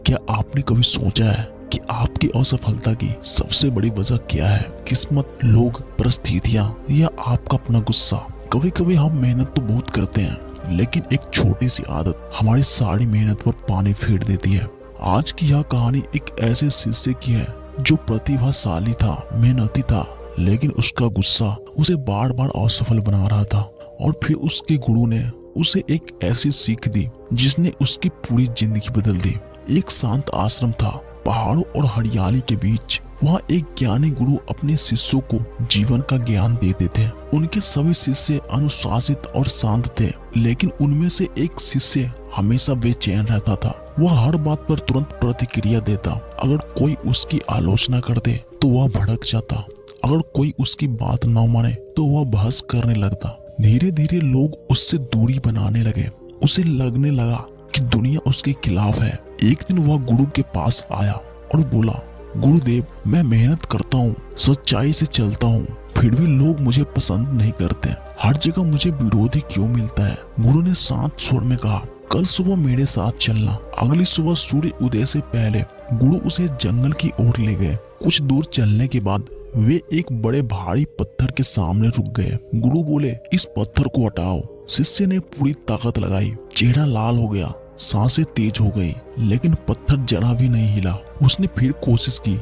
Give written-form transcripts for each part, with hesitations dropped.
क्या आपने कभी सोचा है कि आपकी असफलता की सबसे बड़ी वजह क्या है? किस्मत, लोग, परिस्थितियां या आपका अपना गुस्सा? कभी कभी हम मेहनत तो बहुत करते हैं, लेकिन एक छोटी सी आदत हमारी सारी मेहनत पर पानी फेर देती है। आज की यह कहानी एक ऐसे शिष्य की है जो प्रतिभाशाली था, मेहनती था, लेकिन उसका गुस्सा उसे बार बार असफल बना रहा था। और फिर उसके गुरु ने उसे एक ऐसी सीख दी जिसने उसकी पूरी जिंदगी बदल दी। एक शांत आश्रम था, पहाड़ों और हरियाली के बीच। वहाँ एक ज्ञानी गुरु अपने शिष्यों को जीवन का ज्ञान देते थे। उनके सभी शिष्य अनुशासित और शांत थे, लेकिन उनमें से एक शिष्य हमेशा बेचैन रहता था। वह हर बात पर तुरंत प्रतिक्रिया देता। अगर कोई उसकी आलोचना कर दे तो वह भड़क जाता। अगर कोई उसकी बात न माने तो वह बहस करने लगता। धीरे धीरे लोग उससे दूरी बनाने लगे। उसे लगने लगा कि दुनिया उसके खिलाफ है। एक दिन वह गुरु के पास आया और बोला, गुरुदेव, मैं मेहनत करता हूँ, सच्चाई से चलता हूँ, फिर भी लोग मुझे पसंद नहीं करते। हर जगह मुझे विरोधी क्यों मिलता है? गुरु ने शांत स्वर में कहा, कल सुबह मेरे साथ चलना। अगली सुबह सूर्य उदय से पहले गुरु उसे जंगल की ओर ले गए। कुछ दूर चलने के बाद वे एक बड़े भारी पत्थर के सामने रुक गए। गुरु बोले, इस पत्थर को हटाओ। शिष्य ने पूरी ताकत लगाई। चेहरा लाल हो गया, सांसें तेज हो गई, लेकिन पत्थर जरा भी नहीं हिला। उसने फिर कोशिश की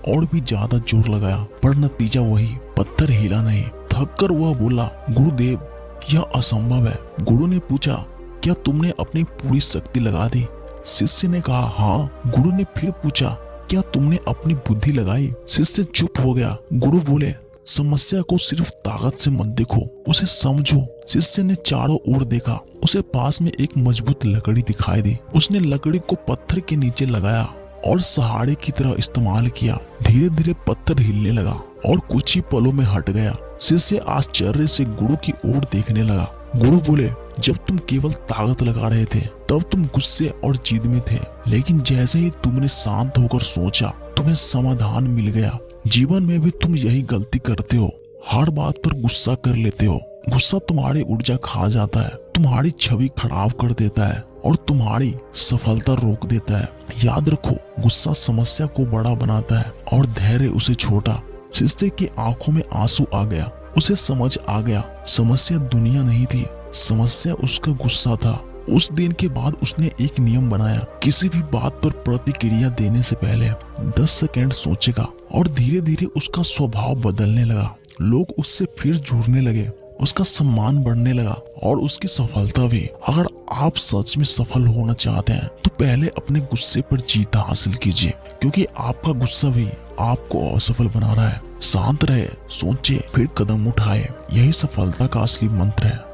और भी ज्यादा जोर लगाया, पर नतीजा वही, पत्थर हिला नहीं। थक कर वह बोला, गुरुदेव, यह असंभव है। गुरु ने पूछा, क्या तुमने अपनी पूरी शक्ति लगा दी? शिष्य ने कहा, हाँ। गुरु ने फिर पूछा, क्या तुमने अपनी बुद्धि लगाई? शिष्य चुप हो गया। गुरु बोले, समस्या को सिर्फ ताकत से मत देखो, उसे समझो। शिष्य ने चारों ओर देखा। उसे पास में एक मजबूत लकड़ी दिखाई दी। उसने लकड़ी को पत्थर के नीचे लगाया और सहारे की तरह इस्तेमाल किया। धीरे धीरे पत्थर हिलने लगा और कुछ ही पलों में हट गया। शिष्य आश्चर्य से गुरु की ओर देखने लगा। गुरु बोले, जब तुम केवल ताकत लगा रहे थे तब तुम गुस्से और जिद में थे, लेकिन जैसे ही तुमने शांत होकर सोचा, तुम्हें समाधान मिल गया। जीवन में भी तुम यही गलती करते हो, हर बात पर गुस्सा कर लेते हो। गुस्सा तुम्हारी ऊर्जा खा जाता है, तुम्हारी छवि खराब कर देता है और तुम्हारी सफलता रोक देता है। याद रखो, गुस्सा समस्या को बड़ा बनाता है और धैर्य उसे छोटा। शिष्य की आंखों में आंसू आ गया। उसे समझ आ गया, समस्या दुनिया नहीं थी, समस्या उसका गुस्सा था। उस दिन के बाद उसने एक नियम बनाया, किसी भी बात पर प्रतिक्रिया देने से पहले 10 सेकंड सोचेगा। और धीरे धीरे उसका स्वभाव बदलने लगा। लोग उससे फिर जुड़ने लगे, उसका सम्मान बढ़ने लगा और उसकी सफलता भी। अगर आप सच में सफल होना चाहते हैं तो पहले अपने गुस्से पर जीत हासिल कीजिए, क्योंकि आपका गुस्सा भी आपको असफल बना रहा है। शांत रहे, सोचे, फिर कदम उठाए। यही सफलता का असली मंत्र है।